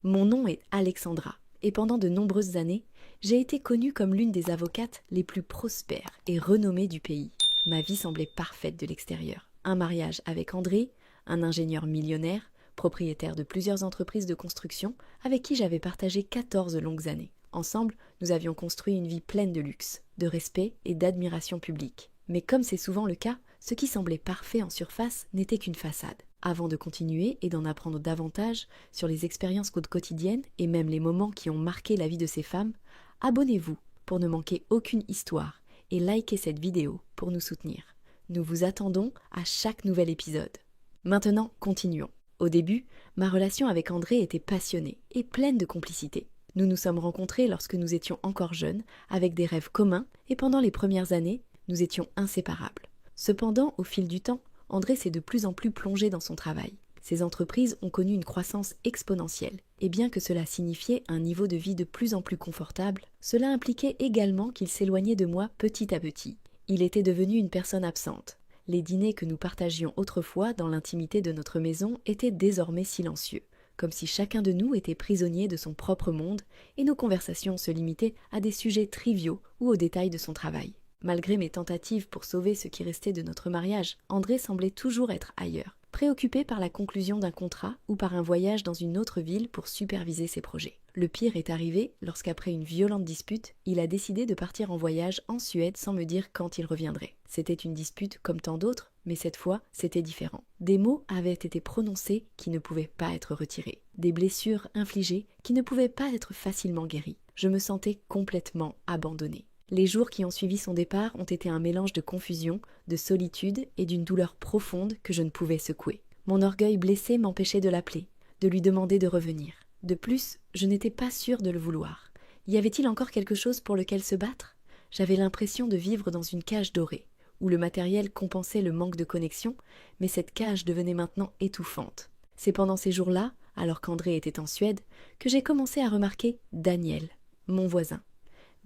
Mon nom est Alexandra, et pendant de nombreuses années, j'ai été connue comme l'une des avocates les plus prospères et renommées du pays. Ma vie semblait parfaite de l'extérieur. Un mariage avec André, un ingénieur millionnaire, propriétaire de plusieurs entreprises de construction, avec qui j'avais partagé 14 longues années. Ensemble, nous avions construit une vie pleine de luxe, de respect et d'admiration publique. Mais comme c'est souvent le cas, ce qui semblait parfait en surface n'était qu'une façade. Avant de continuer et d'en apprendre davantage sur les expériences quotidiennes et même les moments qui ont marqué la vie de ces femmes, abonnez-vous pour ne manquer aucune histoire et likez cette vidéo pour nous soutenir. Nous vous attendons à chaque nouvel épisode. Maintenant, continuons. Au début, ma relation avec André était passionnée et pleine de complicité. Nous nous sommes rencontrés lorsque nous étions encore jeunes, avec des rêves communs, et pendant les premières années, nous étions inséparables. Cependant, au fil du temps, André s'est de plus en plus plongé dans son travail. Ses entreprises ont connu une croissance exponentielle, et bien que cela signifiait un niveau de vie de plus en plus confortable, cela impliquait également qu'il s'éloignait de moi petit à petit. Il était devenu une personne absente. Les dîners que nous partagions autrefois dans l'intimité de notre maison étaient désormais silencieux, comme si chacun de nous était prisonnier de son propre monde, et nos conversations se limitaient à des sujets triviaux ou aux détails de son travail. Malgré mes tentatives pour sauver ce qui restait de notre mariage, André semblait toujours être ailleurs, préoccupé par la conclusion d'un contrat ou par un voyage dans une autre ville pour superviser ses projets. Le pire est arrivé lorsqu'après une violente dispute, il a décidé de partir en voyage en Suède sans me dire quand il reviendrait. C'était une dispute comme tant d'autres, mais cette fois, c'était différent. Des mots avaient été prononcés qui ne pouvaient pas être retirés. Des blessures infligées qui ne pouvaient pas être facilement guéries. Je me sentais complètement abandonnée. Les jours qui ont suivi son départ ont été un mélange de confusion, de solitude et d'une douleur profonde que je ne pouvais secouer. Mon orgueil blessé m'empêchait de l'appeler, de lui demander de revenir. De plus, je n'étais pas sûre de le vouloir. Y avait-il encore quelque chose pour lequel se battre ? J'avais l'impression de vivre dans une cage dorée, où le matériel compensait le manque de connexion, mais cette cage devenait maintenant étouffante. C'est pendant ces jours-là, alors qu'André était en Suède, que j'ai commencé à remarquer Daniel, mon voisin.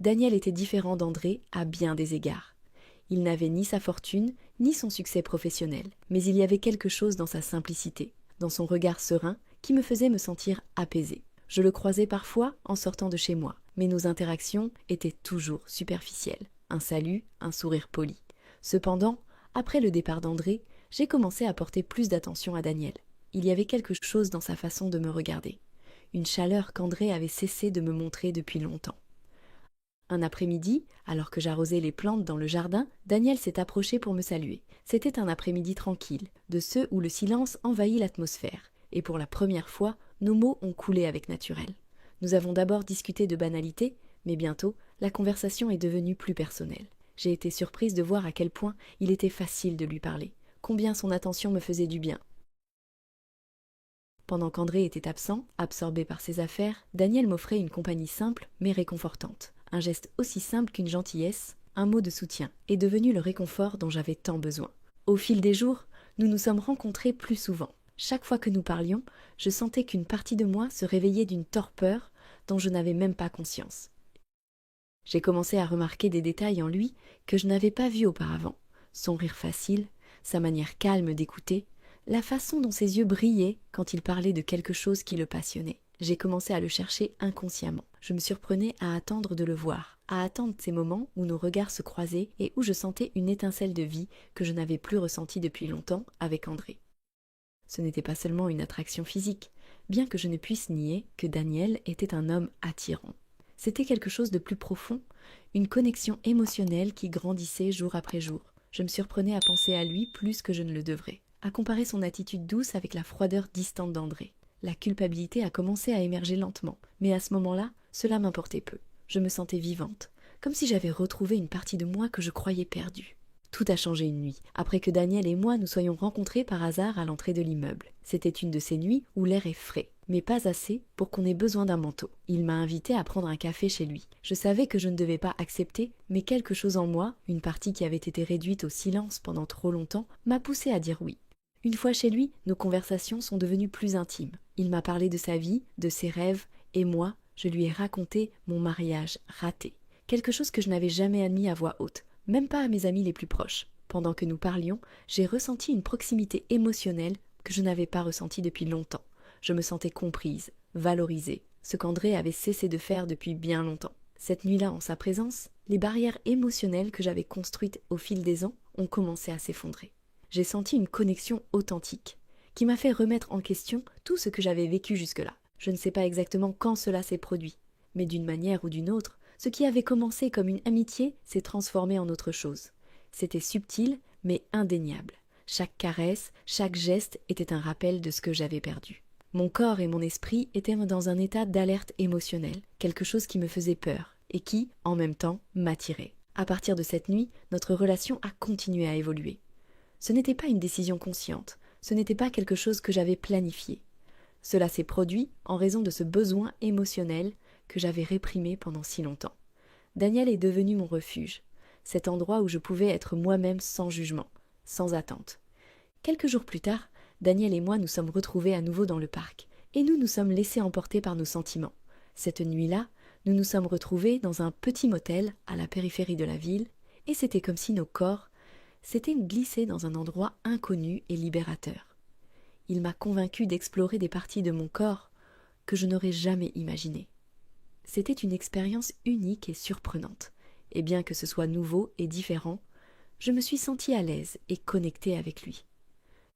Daniel était différent d'André à bien des égards. Il n'avait ni sa fortune, ni son succès professionnel, mais il y avait quelque chose dans sa simplicité, dans son regard serein, qui me faisait me sentir apaisée. Je le croisais parfois en sortant de chez moi, mais nos interactions étaient toujours superficielles. Un salut, un sourire poli. Cependant, après le départ d'André, j'ai commencé à porter plus d'attention à Daniel. Il y avait quelque chose dans sa façon de me regarder. Une chaleur qu'André avait cessé de me montrer depuis longtemps. Un après-midi, alors que j'arrosais les plantes dans le jardin, Daniel s'est approché pour me saluer. C'était un après-midi tranquille, de ceux où le silence envahit l'atmosphère, et pour la première fois, nos mots ont coulé avec naturel. Nous avons d'abord discuté de banalités, mais bientôt, la conversation est devenue plus personnelle. J'ai été surprise de voir à quel point il était facile de lui parler, combien son attention me faisait du bien. Pendant qu'André était absent, absorbé par ses affaires, Daniel m'offrait une compagnie simple mais réconfortante. Un geste aussi simple qu'une gentillesse, un mot de soutien, est devenu le réconfort dont j'avais tant besoin. Au fil des jours, nous nous sommes rencontrés plus souvent. Chaque fois que nous parlions, je sentais qu'une partie de moi se réveillait d'une torpeur dont je n'avais même pas conscience. J'ai commencé à remarquer des détails en lui que je n'avais pas vus auparavant. Son rire facile, sa manière calme d'écouter, la façon dont ses yeux brillaient quand il parlait de quelque chose qui le passionnait. J'ai commencé à le chercher inconsciemment. Je me surprenais à attendre de le voir, à attendre ces moments où nos regards se croisaient et où je sentais une étincelle de vie que je n'avais plus ressentie depuis longtemps avec André. Ce n'était pas seulement une attraction physique, bien que je ne puisse nier que Daniel était un homme attirant. C'était quelque chose de plus profond, une connexion émotionnelle qui grandissait jour après jour. Je me surprenais à penser à lui plus que je ne le devrais, à comparer son attitude douce avec la froideur distante d'André. La culpabilité a commencé à émerger lentement, mais à ce moment-là, cela m'importait peu. Je me sentais vivante, comme si j'avais retrouvé une partie de moi que je croyais perdue. Tout a changé une nuit, après que Daniel et moi nous soyons rencontrés par hasard à l'entrée de l'immeuble. C'était une de ces nuits où l'air est frais, mais pas assez pour qu'on ait besoin d'un manteau. Il m'a invité à prendre un café chez lui. Je savais que je ne devais pas accepter, mais quelque chose en moi, une partie qui avait été réduite au silence pendant trop longtemps, m'a poussé à dire oui. Une fois chez lui, nos conversations sont devenues plus intimes. Il m'a parlé de sa vie, de ses rêves, et moi, je lui ai raconté mon mariage raté. Quelque chose que je n'avais jamais admis à voix haute, même pas à mes amis les plus proches. Pendant que nous parlions, j'ai ressenti une proximité émotionnelle que je n'avais pas ressentie depuis longtemps. Je me sentais comprise, valoriser ce qu'André avait cessé de faire depuis bien longtemps. Cette nuit-là, en sa présence, les barrières émotionnelles que j'avais construites au fil des ans ont commencé à s'effondrer. J'ai senti une connexion authentique qui m'a fait remettre en question tout ce que j'avais vécu jusque-là. Je ne sais pas exactement quand cela s'est produit, mais d'une manière ou d'une autre, ce qui avait commencé comme une amitié s'est transformé en autre chose. C'était subtil, mais indéniable. Chaque caresse, chaque geste était un rappel de ce que j'avais perdu. Mon corps et mon esprit étaient dans un état d'alerte émotionnelle, quelque chose qui me faisait peur et qui, en même temps, m'attirait. À partir de cette nuit, notre relation a continué à évoluer. Ce n'était pas une décision consciente, ce n'était pas quelque chose que j'avais planifié. Cela s'est produit en raison de ce besoin émotionnel que j'avais réprimé pendant si longtemps. Daniel est devenu mon refuge, cet endroit où je pouvais être moi-même sans jugement, sans attente. Quelques jours plus tard, Daniel et moi nous sommes retrouvés à nouveau dans le parc, et nous nous sommes laissés emporter par nos sentiments. Cette nuit-là, nous nous sommes retrouvés dans un petit motel à la périphérie de la ville, et c'était comme si nos corps s'étaient glissés dans un endroit inconnu et libérateur. Il m'a convaincu d'explorer des parties de mon corps que je n'aurais jamais imaginées. C'était une expérience unique et surprenante, et bien que ce soit nouveau et différent, je me suis sentie à l'aise et connectée avec lui.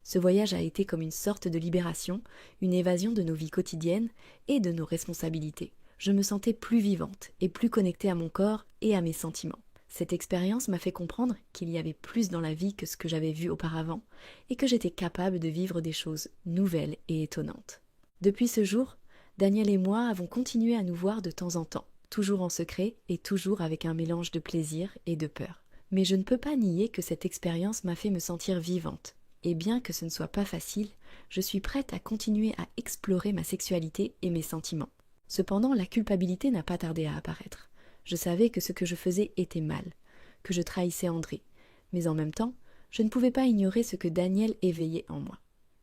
Ce voyage a été comme une sorte de libération, une évasion de nos vies quotidiennes et de nos responsabilités. Je me sentais plus vivante et plus connectée à mon corps et à mes sentiments. Cette expérience m'a fait comprendre qu'il y avait plus dans la vie que ce que j'avais vu auparavant et que j'étais capable de vivre des choses nouvelles et étonnantes. Depuis ce jour, Daniel et moi avons continué à nous voir de temps en temps, toujours en secret et toujours avec un mélange de plaisir et de peur. Mais je ne peux pas nier que cette expérience m'a fait me sentir vivante. Et bien que ce ne soit pas facile, je suis prête à continuer à explorer ma sexualité et mes sentiments. Cependant, la culpabilité n'a pas tardé à apparaître. Je savais que ce que je faisais était mal, que je trahissais André. Mais en même temps, je ne pouvais pas ignorer ce que Daniel éveillait en moi.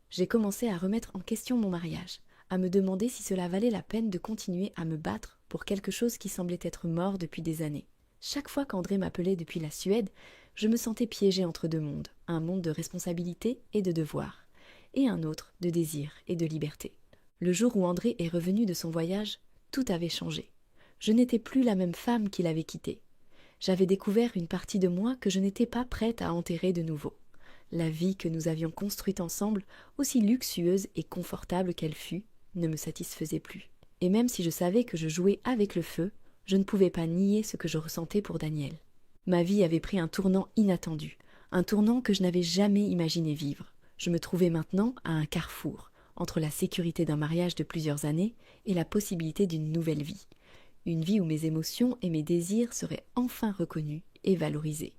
J'ai commencé à remettre en question mon mariage, à me demander si cela valait la peine de continuer à me battre pour quelque chose qui semblait être mort depuis des années. Chaque fois qu'André m'appelait depuis la Suède, je me sentais piégée entre deux mondes, un monde de responsabilité et de devoir, et un autre de désir et de liberté. Le jour où André est revenu de son voyage, tout avait changé. Je n'étais plus la même femme qu'il avait quittée. J'avais découvert une partie de moi que je n'étais pas prête à enterrer de nouveau. La vie que nous avions construite ensemble, aussi luxueuse et confortable qu'elle fût, ne me satisfaisait plus. Et même si je savais que je jouais avec le feu, je ne pouvais pas nier ce que je ressentais pour Daniel. Ma vie avait pris un tournant inattendu, un tournant que je n'avais jamais imaginé vivre. Je me trouvais maintenant à un carrefour, entre la sécurité d'un mariage de plusieurs années et la possibilité d'une nouvelle vie. Une vie où mes émotions et mes désirs seraient enfin reconnus et valorisés.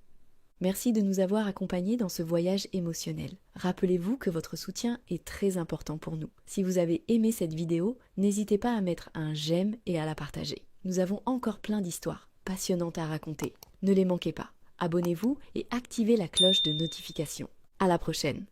Merci de nous avoir accompagnés dans ce voyage émotionnel. Rappelez-vous que votre soutien est très important pour nous. Si vous avez aimé cette vidéo, n'hésitez pas à mettre un j'aime et à la partager. Nous avons encore plein d'histoires passionnantes à raconter. Ne les manquez pas. Abonnez-vous et activez la cloche de notification. À la prochaine.